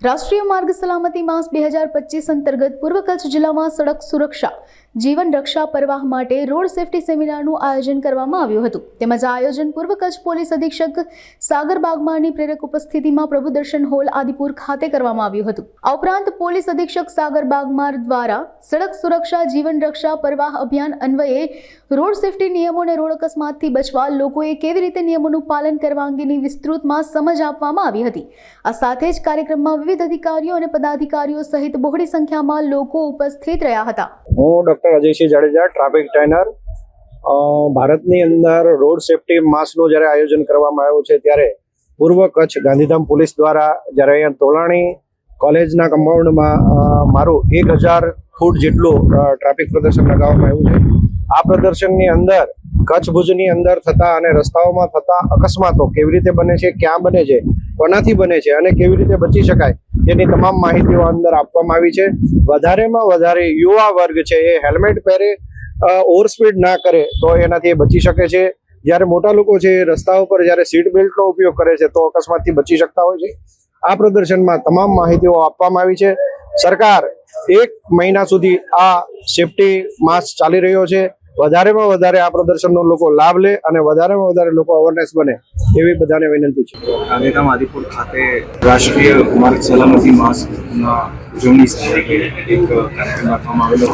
રાષ્ટ્રીય માર્ગ સલામતી માસ 2025 અંતર્ગત પૂર્વ કચ્છ જિલ્લામાં સડક સુરક્ષા જીવન રક્ષા પરવાહ માટે રોડ સેફટી સેમિનારનું આયોજન કરવામાં આવ્યું હતું। તેમજ આ આયોજન પૂર્વ કચ્છ પોલીસ અધિક્ષક સાગર બાગમારની પ્રેરક ઉપસ્થિતિમાં પ્રભુદર્શન હોલ આદિપુર ખાતે કરવામાં આવ્યું હતું। આ ઉપરાંત પોલીસ અધિક્ષક સાગર બાગમાર દ્વારા સડક સુરક્ષા જીવન રક્ષા પરવાહ અભિયાન અન્વયે રોડ સેફટી નિયમો અને રોડ અકસ્માતથી બચવા લોકોએ કેવી રીતે નિયમોનું પાલન કરવા અંગેની વિસ્તૃતમાં સમજ આપવામાં આવી હતી। આ સાથે જ કાર્યક્રમમાં વિવિધ અધિકારીઓ અને પદાધિકારીઓ સહિત બહોળી સંખ્યામાં લોકો ઉપસ્થિત રહ્યા હતા। હું doctor Ajaysinh Jadeja, traffic trainer. ભારતની અંદર રોડ સેફટી માસનું જ્યારે આયોજન કરવામાં આવ્યું છે ત્યારે પૂર્વ કચ્છ ગાંધીધામ પોલીસ દ્વારા જ્યારે અહીંયા તોલાણી કોલેજના કમ્પાઉન્ડમાં મારું 1000 ફૂટ જેટલું ટ્રાફિક પ્રદર્શન લગાવવામાં આવ્યું છે। આ પ્રદર્શનની અંદર કચ્છ ભુજની અંદર થતા અને રસ્તાઓમાં થતા અકસ્માતો કેવી રીતે બને છે, ક્યાં બને છે, કોનાથી બને છે અને કેવી રીતે બચી શકાય તેની તમામ માહિતીઓ અંદર આપવામાં આવી છે। વધારેમાં વધારે યુવા વર્ગ છે એ હેલ્મેટ પહેરે, ઓવર સ્પીડ ના કરે તો એનાથી બચી શકે છે। જ્યારે મોટા લોકો છે રસ્તાઓ પર જ્યારે સીટ બેલ્ટનો ઉપયોગ કરે છે તો અકસ્માતથી બચી શકતા હોય છે। આ પ્રદર્શનમાં તમામ માહિતીઓ આપવામાં આવી છે। સરકાર 1 મહિના સુધી આ સેફટી માસ ચાલી રહ્યો છે। વધારેમાં વધારે આ પ્રદર્શનનો લોકો લાભ લે અને વધારેમાં વધારે લોકો અવેરનેસ બને એવી બધાને વિનંતી છે। ગાંધીધામ આદિપુર ખાતે રાષ્ટ્રીય માર્ગ સલામતી માસના ઉજવણી સંદર્ભે એક કાર્યક્રમ રાખવામાં આવેલો,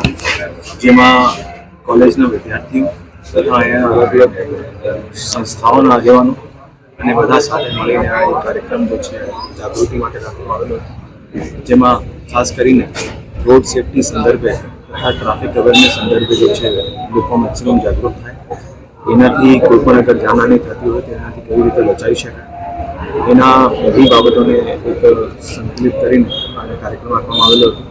જેમાં કોલેજના વિદ્યાર્થીઓ તથા અહીંયા અલગ અલગ સંસ્થાઓના આગેવાનો અને બધા સાથે મળીને આ એક કાર્યક્રમ જે છે જાગૃતિ માટે રાખવામાં આવેલો, જેમાં ખાસ કરીને રોડ સેફટી સંદર્ભે તથા ટ્રાફિક અવેરનેસ સંદર્ભે જે છે લોકો મેક્સિમમ જાગૃત થાય, એનાથી કોઈ પણ અગર જાનહાની થતી હોય તો એનાથી કેવી રીતે બચાવી શકાય એના બધી બાબતોને એક સંકલિત કરીને આ કાર્યક્રમ રાખવામાં આવેલો હતો,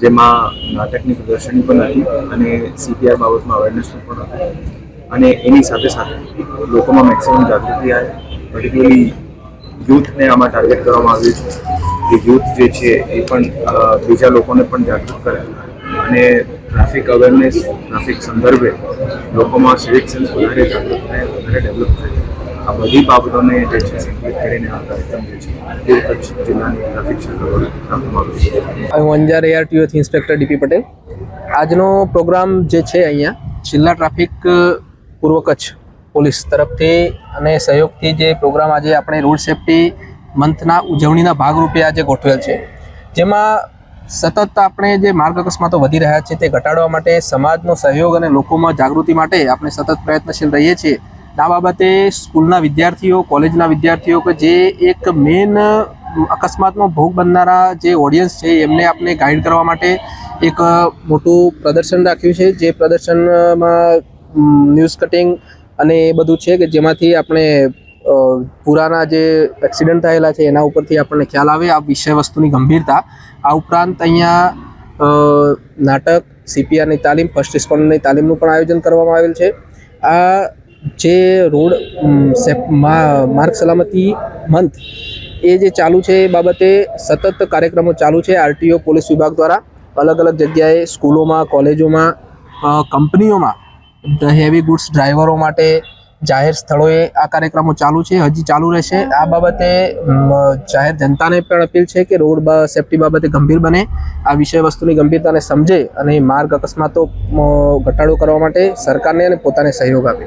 જેમાં નાટકની પ્રદર્શની પણ હતી અને CPR બાબતમાં અવેરનેસનું પણ હતું અને એની સાથે સાથે લોકોમાં મેક્સિમમ જાગૃતિ આવે। પર્ટિક્યુલરલી યુથને આમાં ટાર્ગેટ કરવામાં આવ્યું છે કે યુથ જે છે એ પણ બીજા લોકોને પણ જાગૃત કરે અને ટ્રાફિક અવેરનેસ, ટ્રાફિક સંદર્ભે લોકોમાં સિવિક સેન્સ વધારે જાગૃત થાય, વધારે ડેવલપ થાય। આ બધી બાબતોને જે છે સંકલિત કરીને આ કાર્યક્રમ જે છે પૂર્વ કચ્છ જિલ્લાની ટ્રાફિક શાખા દ્વારા રાખવામાં આવ્યો છે। હું Anjar ARTO inspector DP Patel. આજનો પ્રોગ્રામ જે છે અહીંયા જિલ્લા ટ્રાફિક પૂર્વ કચ્છ પોલીસ તરફથી અને સહયોગથી જે પ્રોગ્રામ આજે આપણે રોડ સેફટી મંથના ઉજવણીના ભાગરૂપે આજે ગોઠવેલ છે, જેમાં સતત આપણે જે માર્ગ અકસ્માતો વધી રહ્યા છે તે ઘટાડવા માટે સમાજનો સહયોગ અને લોકોમાં જાગૃતિ માટે આપણે સતત પ્રયત્નશીલ રહીએ છીએ। આ બાબતે સ્કૂલના વિદ્યાર્થીઓ, કોલેજના વિદ્યાર્થીઓ કે જે એક મેઇન અકસ્માતનો ભોગ બનનારા જે ઓડિયન્સ છે એમને આપણે ગાઈડ કરવા માટે એક મોટું પ્રદર્શન રાખ્યું છે, જે પ્રદર્શનમાં ન્યૂઝ કટિંગ અને એ બધું છે કે જેમાંથી આપણે પુરાના જે એક્સિડન્ટ થયેલા છે એના ઉપરથી આપણને ખ્યાલ આવે આ વિષય વસ્તુની ગંભીરતા। આ ઉપરાંત અહીંયા નાટક, CPRની તાલીમ, ફર્સ્ટ રિસ્પોન્ડરની તાલીમનું પણ આયોજન કરવામાં આવેલ છે। આ જે રોડ માર્ગ સલામતી મંથ એ જે ચાલુ છે એ બાબતે સતત કાર્યક્રમો ચાલુ છે। RTO પોલીસ વિભાગ દ્વારા અલગ અલગ જગ્યાએ સ્કૂલોમાં, કોલેજોમાં, કંપનીઓમાં હેવી ગુડ્સ ડ્રાઈવરો માટે જાહેર સ્થળોએ આ કાર્યક્રમો ચાલુ છે, હજી ચાલુ રહેશે। આ બાબતે જાહેર જનતાને પણ અપીલ છે કે રોડ સેફટી બાબતે ગંભીર બને, આ વિષય વસ્તુની ગંભીરતાને સમજે અને માર્ગ અકસ્માતો ઘટાડો કરવા માટે સરકારને અને પોતાને સહયોગ આપે।